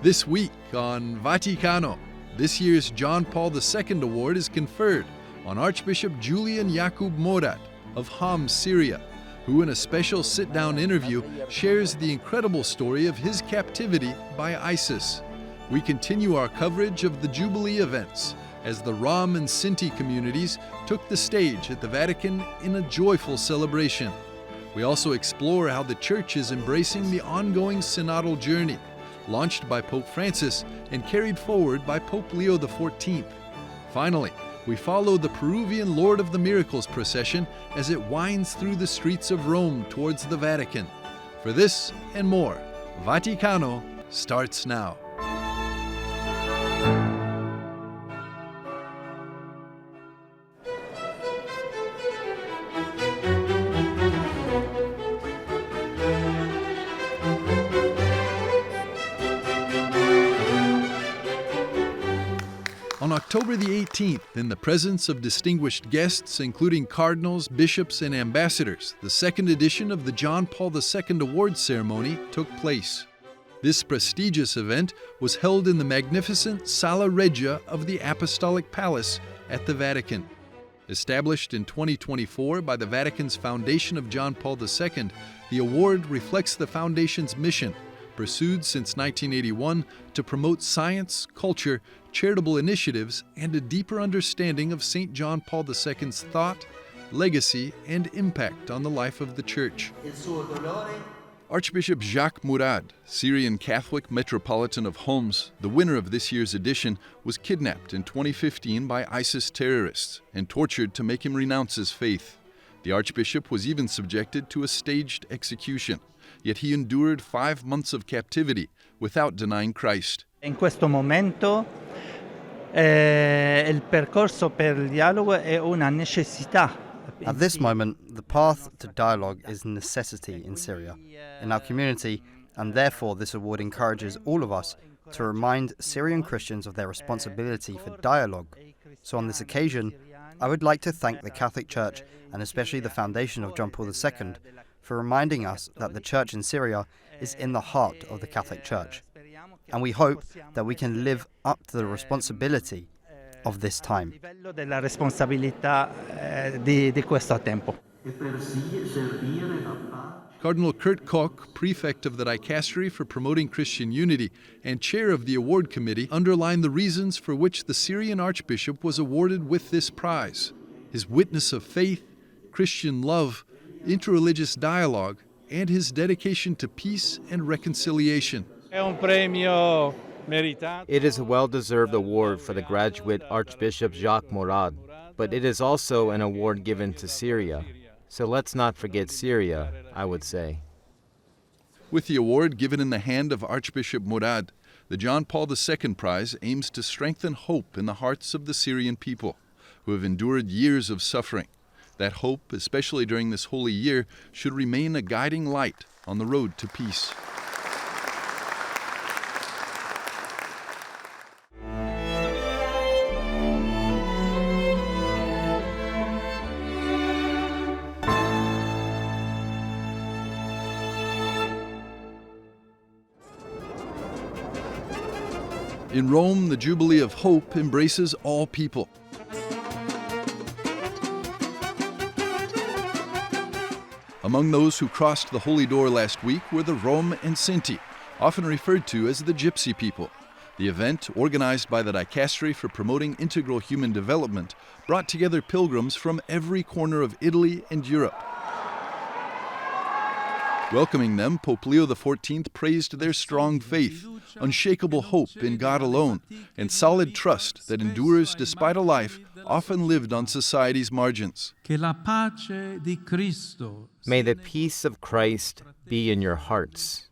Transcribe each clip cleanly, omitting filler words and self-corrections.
This week on Vaticano, this year's John Paul II Award is conferred on Archbishop Julian Yacoub Mourad of Homs, Syria, who in a special sit-down interview shares the incredible story of his captivity by ISIS. We continue our coverage of the Jubilee events as the Rom and Sinti communities took the stage at the Vatican in a joyful celebration. We also explore how the Church is embracing the ongoing synodal journey, launched by Pope Francis and carried forward by Pope Leo XIV. Finally, we follow the Peruvian Lord of the Miracles procession as it winds through the streets of Rome towards the Vatican. For this and more, Vaticano starts now. On October the 18th, in the presence of distinguished guests, including cardinals, bishops, and ambassadors, the second edition of the John Paul II Awards ceremony took place. This prestigious event was held in the magnificent Sala Regia of the Apostolic Palace at the Vatican. Established in 2024 by the Vatican's Foundation of John Paul II, the award reflects the Foundation's mission, pursued since 1981, to promote science, culture, charitable initiatives, and a deeper understanding of St. John Paul II's thought, legacy, and impact on the life of the Church. Archbishop Jacques Mourad, Syrian Catholic Metropolitan of Homs, the winner of this year's edition, was kidnapped in 2015 by ISIS terrorists and tortured to make him renounce his faith. The Archbishop was even subjected to a staged execution, yet he endured 5 months of captivity without denying Christ. In questo momento il percorso per il dialogo è una necessità. At this moment, the path to dialogue is a necessity in Syria, in our community, and therefore this award encourages all of us to remind Syrian Christians of their responsibility for dialogue. So on this occasion, I would like to thank the Catholic Church, and especially the Foundation of John Paul II, for reminding us that the Church in Syria is in the heart of the Catholic Church. And we hope that we can live up to the responsibility of this time. Cardinal Kurt Koch, prefect of the Dicastery for Promoting Christian Unity and chair of the award committee, underlined the reasons for which the Syrian Archbishop was awarded with this prize: his witness of faith, Christian love, interreligious dialogue, and his dedication to peace and reconciliation. It is a well-deserved award for the graduate Archbishop Jacques Mourad, but it is also an award given to Syria. So let's not forget Syria, I would say. With the award given in the hand of Archbishop Mourad, the John Paul II Prize aims to strengthen hope in the hearts of the Syrian people, who have endured years of suffering. That hope, especially during this holy year, should remain a guiding light on the road to peace. In Rome, the Jubilee of Hope embraces all people. Among those who crossed the Holy Door last week were the Rom and Sinti, often referred to as the Gypsy people. The event, organized by the Dicastery for Promoting Integral Human Development, brought together pilgrims from every corner of Italy and Europe. Welcoming them, Pope Leo XIV praised their strong faith, unshakable hope in God alone, and solid trust that endures despite a life often lived on society's margins. May the peace of Christ be in your hearts,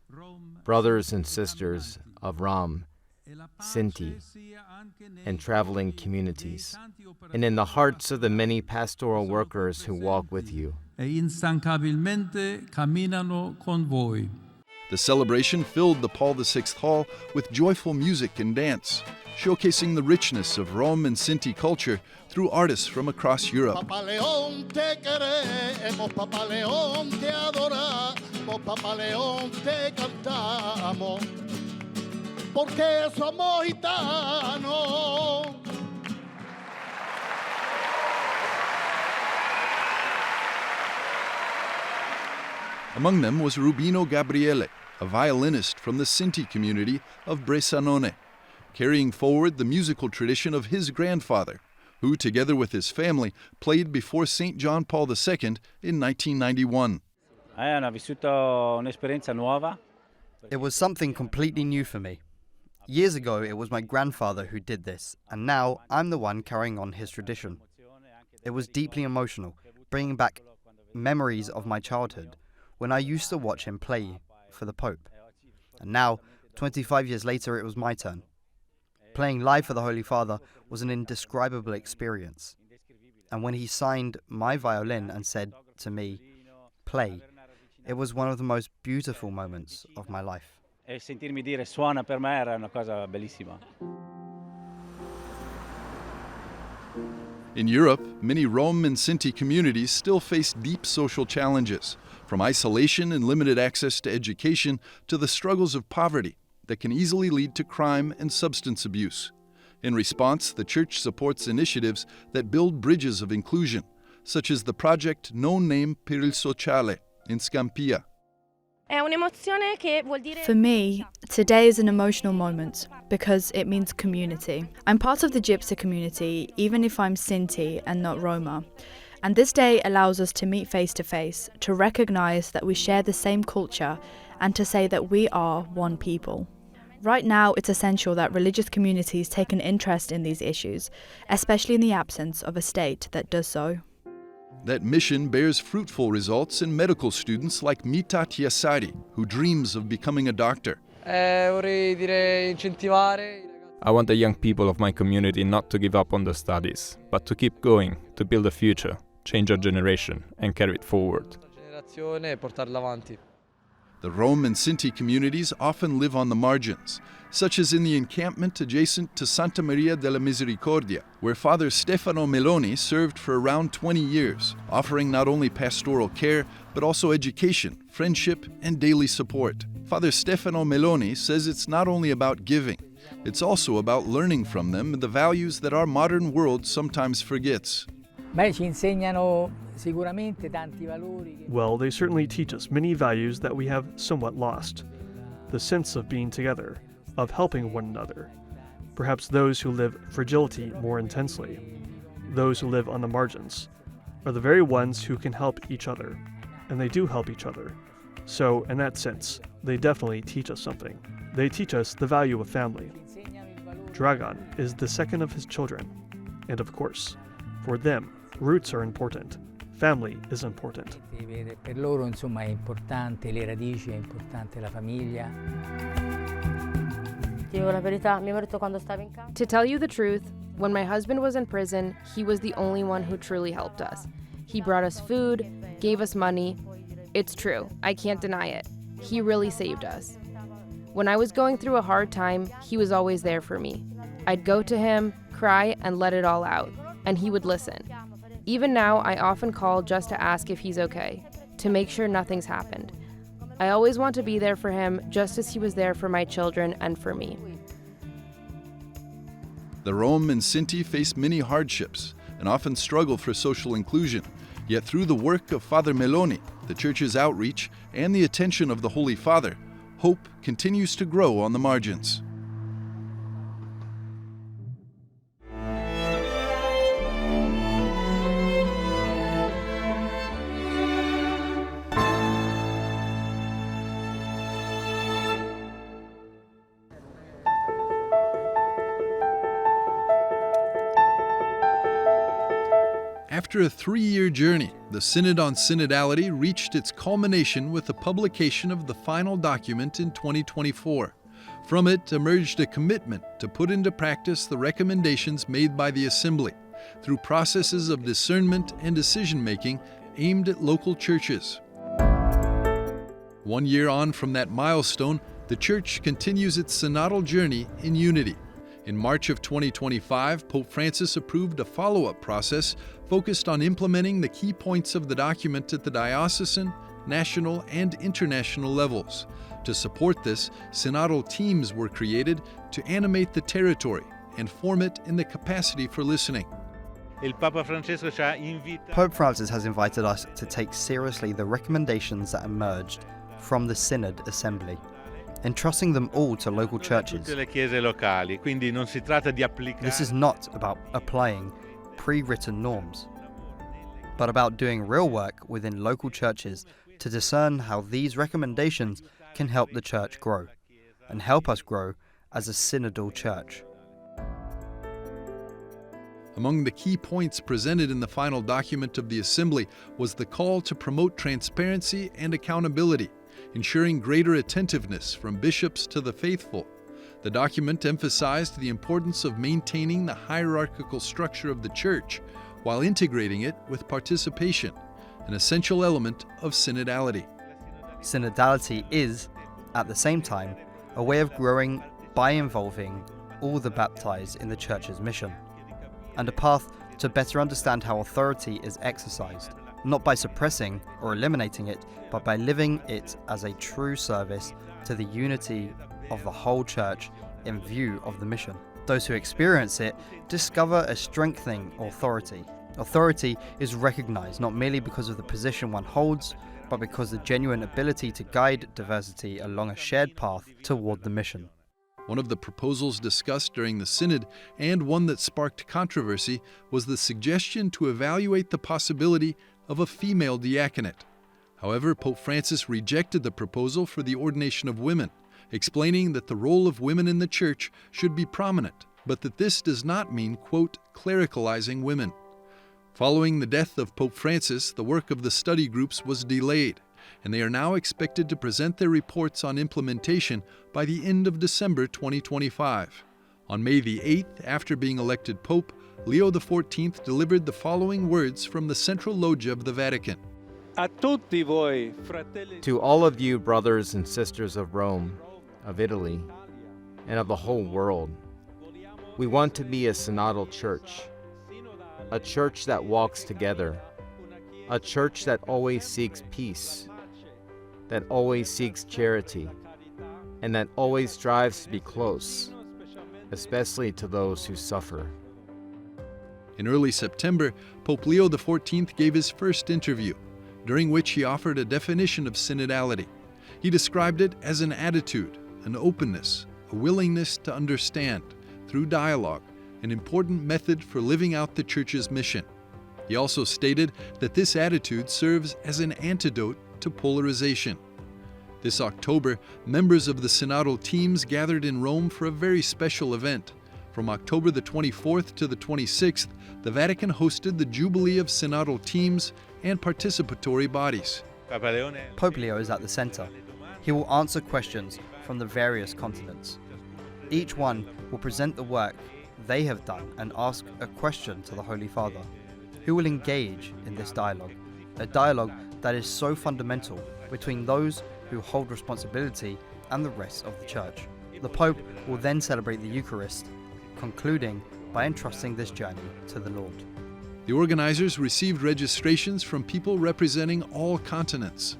brothers and sisters of Rom, Sinti, and traveling communities, and in the hearts of the many pastoral workers who walk with you. The celebration filled the Paul VI Hall with joyful music and dance, showcasing the richness of Rom and Sinti culture through artists from across Europe. Papa León te queremos, Papa León te adoramos, Papa León te cantamos. porque somos gitanos. Among them was Rubino Gabriele, a violinist from the Sinti community of Bressanone, carrying forward the musical tradition of his grandfather, who, together with his family, played before St. John Paul II in 1991. It was something completely new for me. Years ago, it was my grandfather who did this, and now I'm the one carrying on his tradition. It was deeply emotional, bringing back memories of my childhood, when I used to watch him play for the Pope. And now, 25 years later, it was my turn. Playing live for the Holy Father was an indescribable experience. And when he signed my violin and said to me, "Play," it was one of the most beautiful moments of my life. E sentirmi dire suona per me era una cosa bellissima. In Europe, many Rom and Sinti communities still face deep social challenges, from isolation and limited access to education to the struggles of poverty that can easily lead to crime and substance abuse. In response, the Church supports initiatives that build bridges of inclusion, such as the project No Name per il Sociale in Scampia. For me, today is an emotional moment because it means community. I'm part of the Gypsy community, even if I'm Sinti and not Roma. And this day allows us to meet face to face, to recognize that we share the same culture, and to say that we are one people. Right now, it's essential that religious communities take an interest in these issues, especially in the absence of a state that does so. That mission bears fruitful results in medical students like Mita Tiasari, who dreams of becoming a doctor. I want the young people of my community not to give up on the studies, but to keep going, to build a future, change our generation, and carry it forward. The Rom and Sinti communities often live on the margins, such as in the encampment adjacent to Santa Maria della Misericordia, where Father Stefano Meloni served for around 20 years, offering not only pastoral care, but also education, friendship, and daily support. Father Stefano Meloni says it's not only about giving, it's also about learning from them the values that our modern world sometimes forgets. Well, they certainly teach us many values that we have somewhat lost. The sense of being together, of helping one another. Perhaps those who live fragility more intensely, those who live on the margins, are the very ones who can help each other. And they do help each other. So, in that sense, they definitely teach us something. They teach us the value of family. Dragan is the second of his children. And of course, for them, roots are important. Family is important. Per loro, insomma, è importante le radici, è importante la famiglia. To tell you the truth, when my husband was in prison, he was the only one who truly helped us. He brought us food, gave us money. It's true, I can't deny it. He really saved us. When I was going through a hard time, he was always there for me. I'd go to him, cry, and let it all out, and he would listen. Even now, I often call just to ask if he's okay, to make sure nothing's happened. I always want to be there for him, just as he was there for my children and for me. The Rom and Sinti face many hardships and often struggle for social inclusion. Yet through the work of Father Meloni, the Church's outreach, and the attention of the Holy Father, hope continues to grow on the margins. After a 3-year journey, the Synod on Synodality reached its culmination with the publication of the final document in 2024. From it emerged a commitment to put into practice the recommendations made by the Assembly through processes of discernment and decision-making aimed at local churches. 1 year on from that milestone, the Church continues its synodal journey in unity. In March of 2025, Pope Francis approved a follow-up process focused on implementing the key points of the document at the diocesan national, and international levels. To support this, synodal teams were created to animate the territory and form it in the capacity for listening. Pope Francis has invited us to take seriously the recommendations that emerged from the Synod Assembly, entrusting them all to local churches. This is not about applying pre-written norms, but about doing real work within local churches to discern how these recommendations can help the church grow, and help us grow as a synodal church. Among the key points presented in the final document of the Assembly was the call to promote transparency and accountability, ensuring greater attentiveness from bishops to the faithful. The document emphasized the importance of maintaining the hierarchical structure of the Church while integrating it with participation, an essential element of synodality. Synodality is, at the same time, a way of growing by involving all the baptized in the Church's mission, and a path to better understand how authority is exercised, not by suppressing or eliminating it, but by living it as a true service to the unity of the whole Church in view of the mission. Those who experience it discover a strengthening authority. Authority is recognized not merely because of the position one holds, but because the genuine ability to guide diversity along a shared path toward the mission. One of the proposals discussed during the Synod, and one that sparked controversy, was the suggestion to evaluate the possibility of a female diaconate. However, Pope Francis rejected the proposal for the ordination of women, explaining that the role of women in the Church should be prominent, but that this does not mean, quote, clericalizing women. Following the death of Pope Francis, the work of the study groups was delayed, and they are now expected to present their reports on implementation by the end of December 2025. On May the 8th, after being elected Pope, Leo XIV delivered the following words from the Central Loggia of the Vatican. To all of you, brothers and sisters of Rome, of Italy, and of the whole world, we want to be a synodal church, a church that walks together, a church that always seeks peace, that always seeks charity, and that always strives to be close, especially to those who suffer. In early September, Pope Leo XIV gave his first interview, during which he offered a definition of synodality. He described it as an attitude, an openness, a willingness to understand, through dialogue, an important method for living out the Church's mission. He also stated that this attitude serves as an antidote to polarization. This October, members of the synodal teams gathered in Rome for a very special event. From October the 24th to the 26th, the Vatican hosted the Jubilee of synodal teams and participatory bodies. Pope Leo is at the center. He will answer questions from the various continents. Each one will present the work they have done and ask a question to the Holy Father, who will engage in this dialogue, a dialogue that is so fundamental between those who hold responsibility and the rest of the Church. The Pope will then celebrate the Eucharist, concluding by entrusting this journey to the Lord. The organizers received registrations from people representing all continents.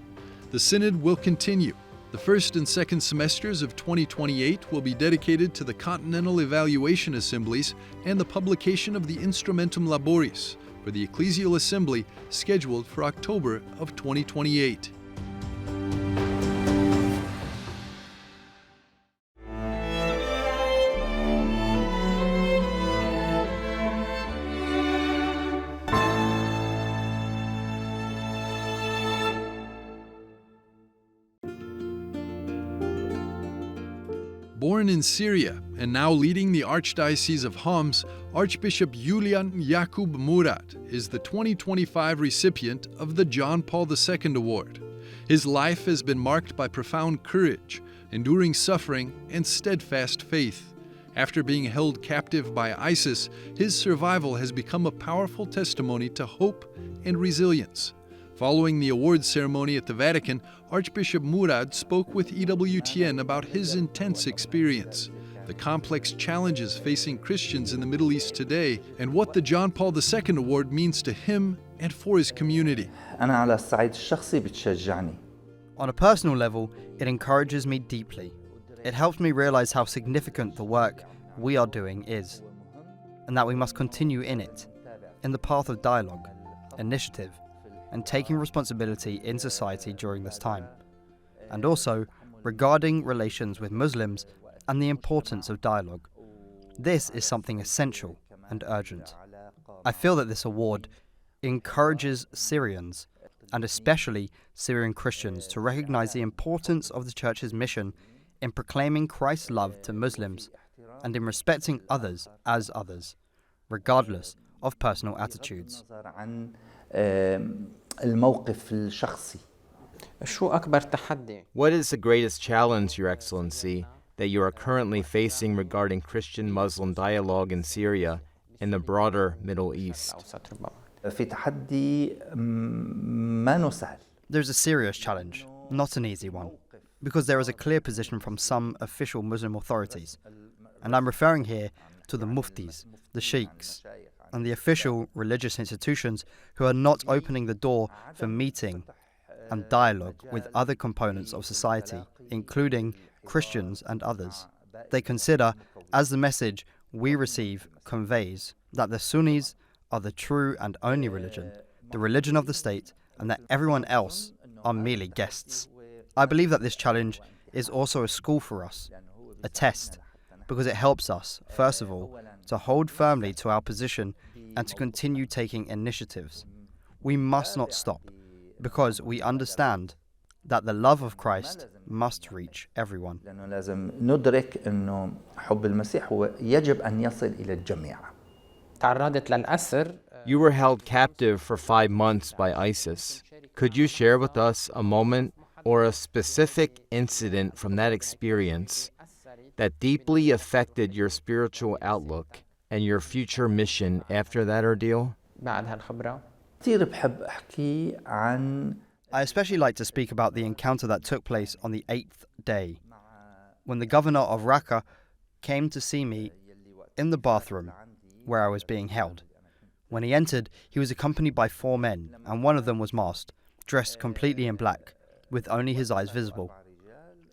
The Synod will continue. The first and second semesters of 2028 will be dedicated to the Continental Evaluation Assemblies and the publication of the Instrumentum Laboris for the Ecclesial Assembly, scheduled for October of 2028. Born in Syria and now leading the Archdiocese of Homs, Archbishop Julian Yacoub Mourad is the 2025 recipient of the John Paul II Award. His life has been marked by profound courage, enduring suffering, and steadfast faith. After being held captive by ISIS, his survival has become a powerful testimony to hope and resilience. Following the awards ceremony at the Vatican, Archbishop Mourad spoke with EWTN about his intense experience, the complex challenges facing Christians in the Middle East today, and what the John Paul II Award means to him and for his community. أنا على الصعيد الشخصي بتشجعني. On a personal level, it encourages me deeply. It helps me realize how significant the work we are doing is, and that we must continue in it, in the path of dialogue, initiative, and taking responsibility in society during this time. And also, regarding relations with Muslims and the importance of dialogue. This is something essential and urgent. I feel that this award encourages Syrians, and especially Syrian Christians, to recognize the importance of the Church's mission in proclaiming Christ's love to Muslims and in respecting others as others, regardless of personal attitudes. What is the greatest challenge, Your Excellency, that you are currently facing regarding Christian-Muslim dialogue in Syria and the broader Middle East? There's a serious challenge, not an easy one, because there is a clear position from some official Muslim authorities, and I'm referring here to the muftis, the sheikhs, and the official religious institutions who are not opening the door for meeting and dialogue with other components of society, including Christians and others. They consider, as the message we receive conveys, that the Sunnis are the true and only religion, the religion of the state, and that everyone else are merely guests. I believe that this challenge is also a school for us, a test, because it helps us, first of all, to hold firmly to our position and to continue taking initiatives. We must not stop, because we understand that the love of Christ must reach everyone. You were held captive for 5 months by ISIS. Could you share with us a moment or a specific incident from that experience that deeply affected your spiritual outlook and your future mission after that ordeal? I especially like to speak about the encounter that took place on the 8th day, when the governor of Raqqa came to see me in the bathroom where I was being held. When he entered, he was accompanied by 4 men, and one of them was masked, dressed completely in black, with only his eyes visible.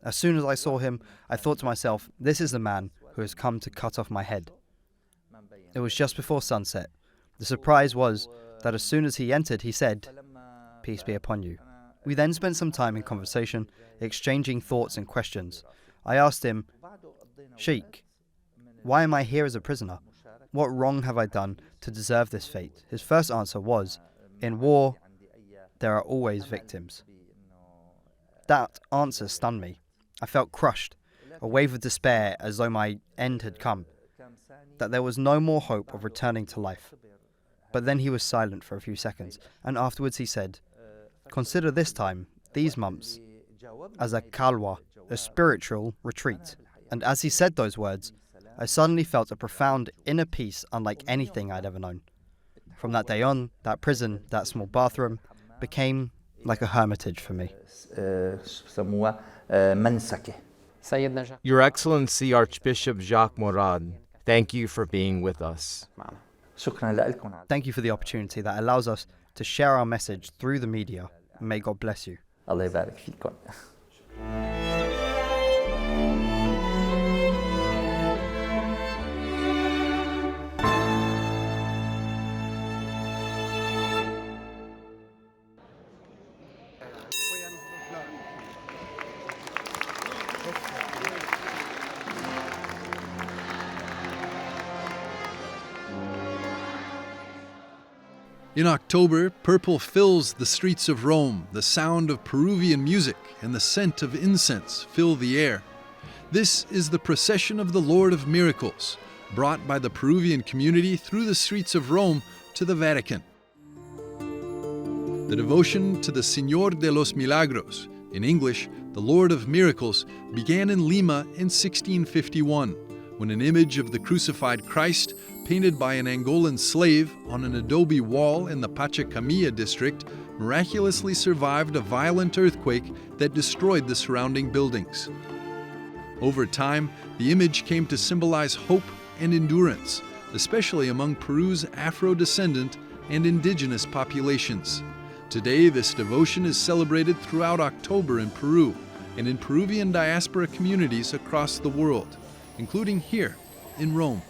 As soon as I saw him, I thought to myself, this is the man who has come to cut off my head. It was just before sunset. The surprise was that as soon as he entered, he said, "Peace be upon you." We then spent some time in conversation, exchanging thoughts and questions. I asked him, "Sheikh, why am I here as a prisoner? What wrong have I done to deserve this fate?" His first answer was, "In war, there are always victims." That answer stunned me. I felt crushed, a wave of despair as though my end had come, that there was no more hope of returning to life. But then he was silent for a few seconds, and afterwards he said, "Consider this time, these months, as a kalwa, a spiritual retreat." And as he said those words, I suddenly felt a profound inner peace unlike anything I'd ever known. From that day on, that prison, that small bathroom, became like a hermitage for me. Your Excellency Archbishop Jacques Mourad, thank you for being with us. Thank you for the opportunity that allows us to share our message through the media. May God bless you. In October, purple fills the streets of Rome. The sound of Peruvian music and the scent of incense fill the air. This is the procession of the Lord of Miracles, brought by the Peruvian community through the streets of Rome to the Vatican. The devotion to the Señor de los Milagros, in English, the Lord of Miracles, began in Lima in 1651, when an image of the crucified Christ, painted by an Angolan slave on an adobe wall in the Pachacamilla district, miraculously survived a violent earthquake that destroyed the surrounding buildings. Over time, the image came to symbolize hope and endurance, especially among Peru's Afro-descendant and indigenous populations. Today, this devotion is celebrated throughout October in Peru and in Peruvian diaspora communities across the world, including here in Rome.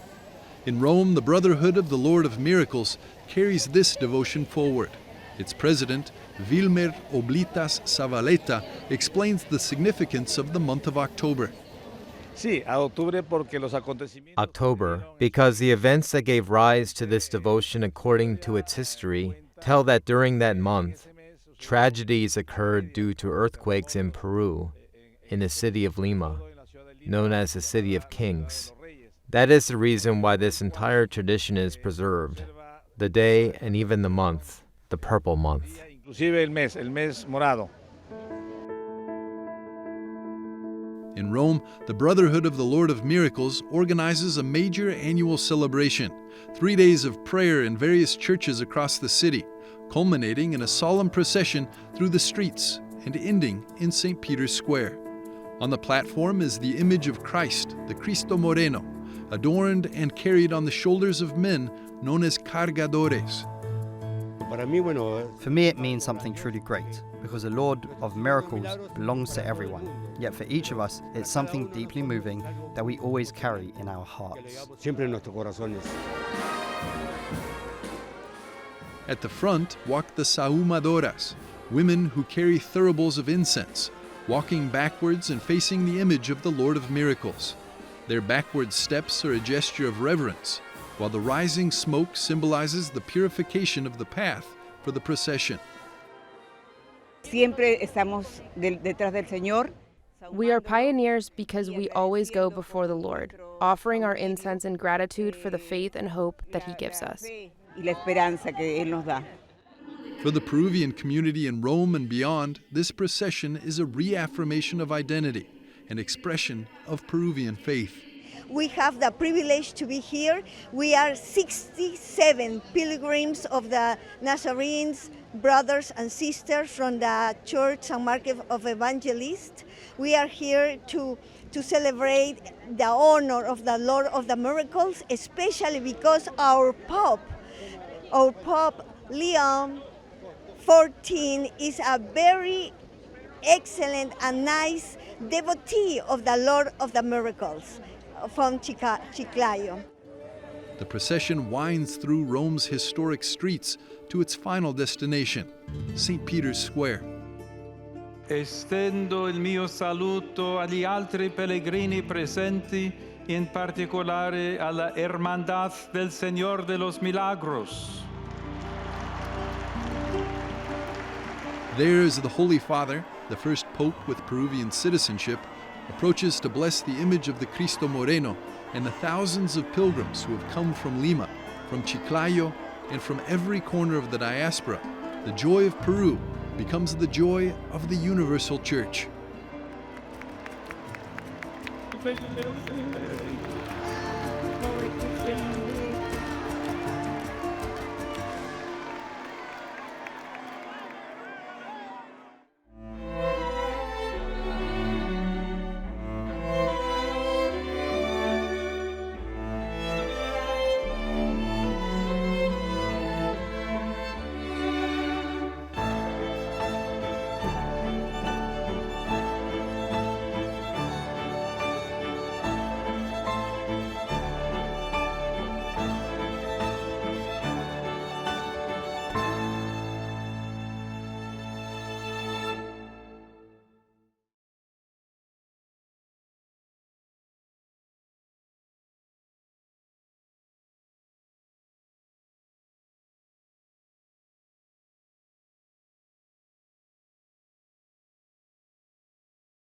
In Rome, the Brotherhood of the Lord of Miracles carries this devotion forward. Its president, Vilmer Oblitas Zavaleta, explains the significance of the month of October. October, because the events that gave rise to this devotion according to its history tell that during that month, tragedies occurred due to earthquakes in Peru, in the city of Lima, known as the City of Kings. That is the reason why this entire tradition is preserved, the day and even the month, the purple month. In Rome, the Brotherhood of the Lord of Miracles organizes a major annual celebration, 3 days of prayer in various churches across the city, culminating in a solemn procession through the streets and ending in St. Peter's Square. On the platform is the image of Christ, the Cristo Moreno, adorned and carried on the shoulders of men known as cargadores. For me, it means something truly great, because the Lord of Miracles belongs to everyone. Yet for each of us, it's something deeply moving that we always carry in our hearts. At the front walk the sahumadoras, women who carry thuribles of incense, walking backwards and facing the image of the Lord of Miracles. Their backward steps are a gesture of reverence, while the rising smoke symbolizes the purification of the path for the procession. We are pioneers because we always go before the Lord, offering our incense in gratitude for the faith and hope that He gives us. For the Peruvian community in Rome and beyond, this procession is a reaffirmation of identity, an expression of Peruvian faith. We have the privilege to be here. We are 67 pilgrims of the Nazarenes, brothers and sisters from the Church San Marcos of Evangelists. We are here to celebrate the honor of the Lord of the Miracles, especially because our Pope Leo XIV is a very excellent and nice devotee of the Lord of the Miracles from Chiclayo. The procession winds through Rome's historic streets to its final destination, St. Peter's Square. Estendo il mio saluto agli altri pellegrini presenti, in particolare alla Hermandad del Señor de los Milagros. There is the Holy Father, the first Pope with Peruvian citizenship, approaches to bless the image of the Cristo Moreno and the thousands of pilgrims who have come from Lima, from Chiclayo, and from every corner of the diaspora. The joy of Peru becomes the joy of the universal church.